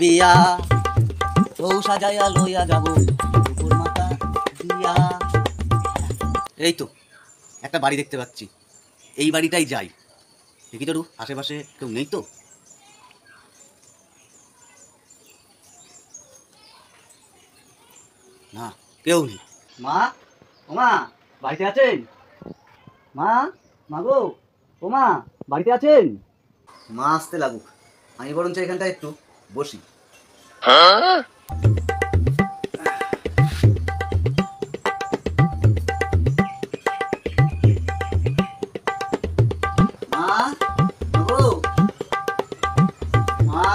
বিয়া, বউ সাজাইয়া লইয়া যাব উপর মাথা দিয়া। এই তো একটা বাড়ি দেখতে পাচ্ছি, এই বাড়িটাই যাই। দেখি তো আশেপাশে কেউ নেই তো। না, কেউ নেই। মা, ও মা, বাড়িতে আছেন? মা, মা গো, ও মা, বাড়িতে আছেন? মা আসতে লাগুক, আমি বরঞ্চ এখানটায় একটু বসি। মা, মা গো, মা।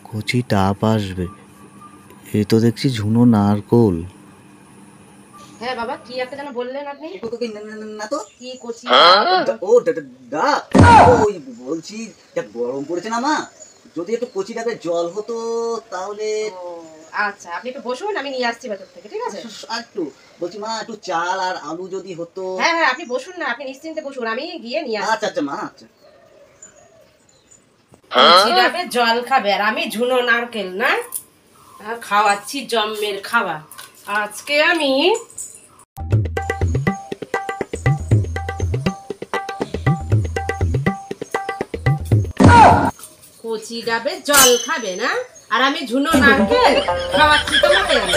কচি টাপ আসবে, এ তো দেখছি ঝুনো নারকোল। হ্যাঁ বাবা, কি একটা যেন বললেন আপনি? না তো কি কচি? ও ওই বলছি, যা গরম পড়েছে না মা, যদি একটু কচি ডাবের জল হতো তাহলে। আচ্ছা, আপনি একটু বসুন, আমি নিয়ে আসছি ভেতর থেকে, ঠিক আছে? আর একটু বলছি মা, একটু চাল আর আলু যদি হতো। হ্যাঁ হ্যাঁ, আপনি বসুন না, আপনি নিশ্চিন্তে বসুন, আমি গিয়ে নিয়ে আসছি। আচ্ছা আচ্ছা মা, আচ্ছা। কচি ডাবের জল খাবে আর আমি ঝুনো নারকেল না খাওয়াচ্ছি জম্মের খাবার। আজকে আমি কচি ডাবের জল খাবে না আর আমি ঝুনো নারকেল খাওয়াচ্ছি তোমাকে আমি।